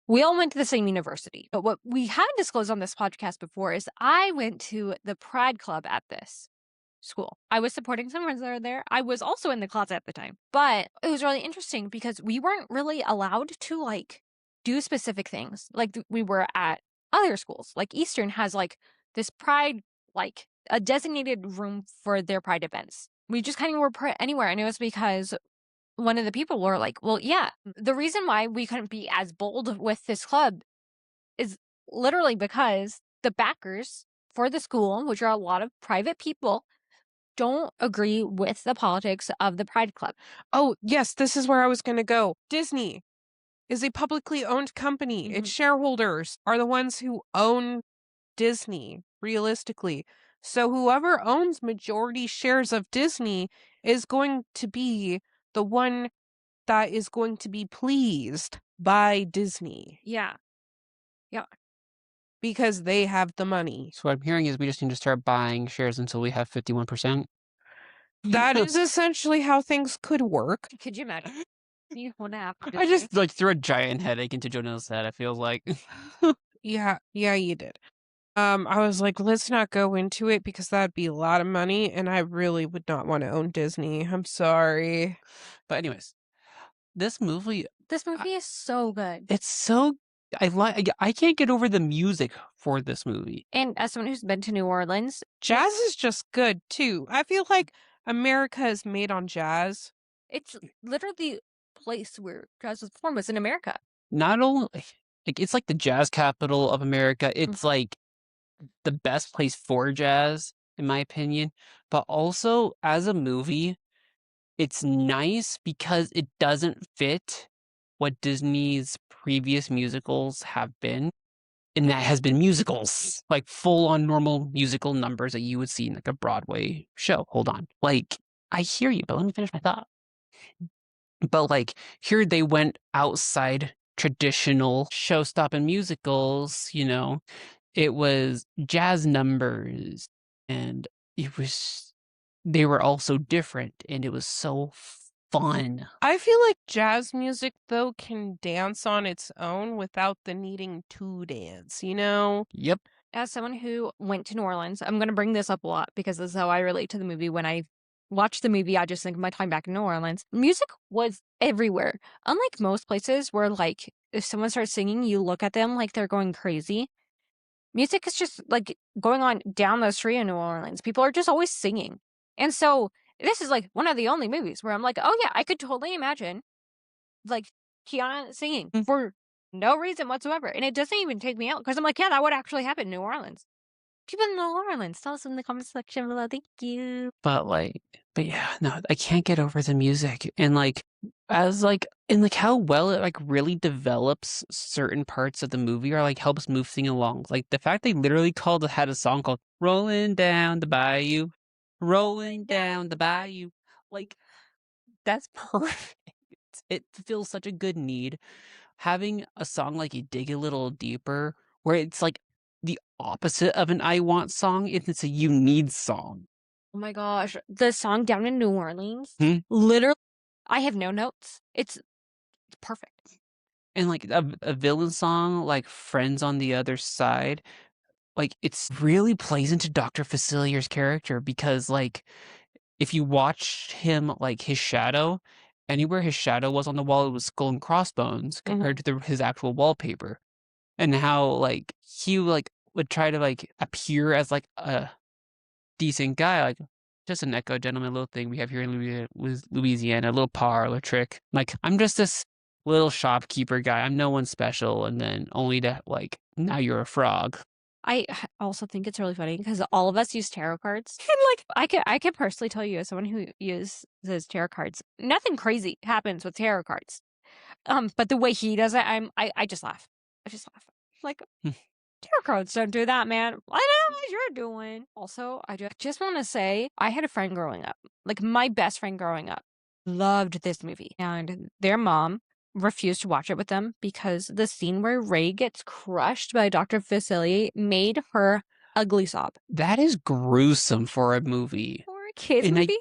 We all went to the same university, but what we haven't disclosed on this podcast before is I went to the Pride Club at this school. I was supporting some friends that are there. I was also in the closet at the time, but it was really interesting because we weren't really allowed to like do specific things like we were at other schools. Like Eastern has like this Pride, like a designated room for their Pride events. We just kind of were put anywhere, and it was because one of the people were like, well, yeah, the reason why we couldn't be as bold with this club is literally because the backers for the school, which are a lot of private people, don't agree with the politics of the Pride Club. Oh, yes, this is where I was going to go. Disney is a publicly owned company. Its shareholders are the ones who own Disney, realistically. So whoever owns majority shares of Disney is going to be the one that is going to be pleased by Disney. Yeah. Because they have the money. So what I'm hearing is we just need to start buying shares until we have 51%. That is essentially how things could work. Could you imagine? You want to have to I just like threw a giant headache into Jonah's head, I feel like. Yeah, you did. I was like, let's not go into it because that'd be a lot of money, and I really would not want to own Disney. I'm sorry. But anyways, this movie is so good. It's so I can't get over the music for this movie. And as someone who's been to New Orleans, Jazz is just good too. I feel like America is made on jazz. it's literally the place where jazz was performed was in America. Not only like it's like the jazz capital of America. It's like the best place for jazz, in my opinion. But also as a movie, it's nice because it doesn't fit what Disney's previous musicals have been. And that has been musicals, like full-on normal musical numbers that you would see in like a Broadway show. Hold on. Like, I hear you, but let me finish my thought. But like here they went outside traditional show-stopping musicals, you know. It was jazz numbers, and they were also different, and it was so fun. I feel like jazz music, though, can dance on its own without the needing to dance, you know? Yep. As someone who went to New Orleans, I'm going to bring this up a lot because this is how I relate to the movie. When I watch the movie, I just think of my time back in New Orleans. Music was everywhere. Unlike most places where, like, if someone starts singing, you look at them like they're going crazy. Music is just, like, going on down the street in New Orleans. People are just always singing. And so this is, like, one of the only movies where I'm like, oh, yeah, I could totally imagine, like, Tiana singing for no reason whatsoever. And it doesn't even take me out because I'm like, yeah, that would actually happen in New Orleans. People in New Orleans, tell us in the comment section below. Thank you. But yeah, no, I can't get over the music. And like, how well it like really develops certain parts of the movie, or like helps move things along. Like the fact they literally had a song called "Rolling Down the Bayou," rolling down the bayou. Like, that's perfect. It fills such a good need. Having a song like "You Dig a Little Deeper," where it's like the opposite of an "I Want" song, it's a "You Need" song. Oh my gosh. The song Down in New Orleans, Literally, I have no notes. It's perfect. and like a villain song like "Friends on the Other Side," like it's really plays into Dr. Facilier's character, because like if you watch him, like his shadow, anywhere his shadow was on the wall, it was skull and crossbones compared to his actual wallpaper. And how like he like would try to like appear as like a decent guy, like just an echo gentleman little thing we have here in Louisiana, a little parlor trick. Like, I'm just this little shopkeeper guy. I'm no one special, and then only to like, now you're a frog. I also think it's really funny because all of us use tarot cards. And like I can personally tell you, as someone who uses tarot cards, nothing crazy happens with tarot cards. But the way he does it, I just laugh. I just laugh. Like, tarot cards don't do that, man. I know what you're doing. Also, I just want to say, I had a friend growing up, like my best friend growing up, loved this movie, and their mom refused to watch it with them because the scene where Ray gets crushed by Dr. Facilier made her ugly sob. That is gruesome for a movie. For a kid's movie?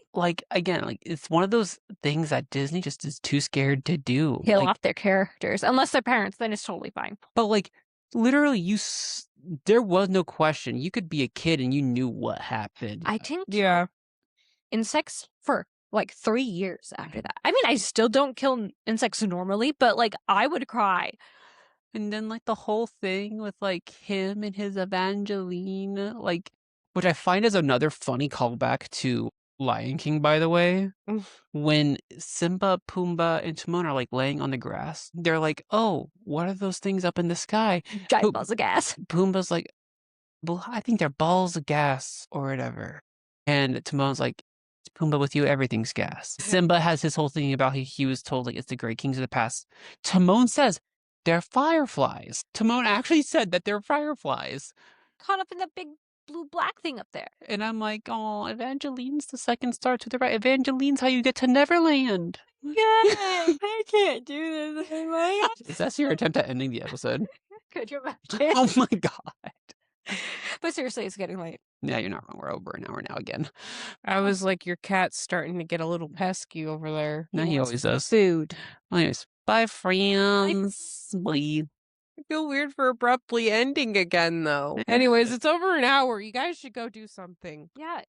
Again, it's one of those things that Disney just is too scared to do. Kill off their characters. Unless they're parents, then it's totally fine. But like, literally, there was no question. You could be a kid and you knew what happened. I didn't kill insects for like 3 years after that. I mean, I still don't kill insects normally, but like I would cry. And then like the whole thing with like him and his Evangeline, like, which I find is another funny callback to Lion King, by the way. When Simba, Pumbaa, and Timon are like laying on the grass, they're like, "Oh, what are those things up in the sky?" Giant balls of gas. Pumbaa's like, "Well, I think they're balls of gas or whatever." And Timon's like, "Pumbaa, with you, everything's gas." Simba has his whole thing about he was told like it's the great kings of the past. Timon says they're fireflies. Timon actually said that they're fireflies. Caught up in the big blue black thing up there. And I'm like, oh, Evangeline's the second star to the right. Evangeline's how you get to Neverland. Yeah, I can't do this. Is that your attempt at ending the episode? Could you imagine? Oh my god. But seriously, it's getting late. Yeah, you're not wrong. We're over an hour now again. I was like, your cat's starting to get a little pesky over there. No, he always does. Food. Well, anyways, bye, friends. Bye. I feel weird for abruptly ending again, though. Anyways, it's over an hour. You guys should go do something. Yeah,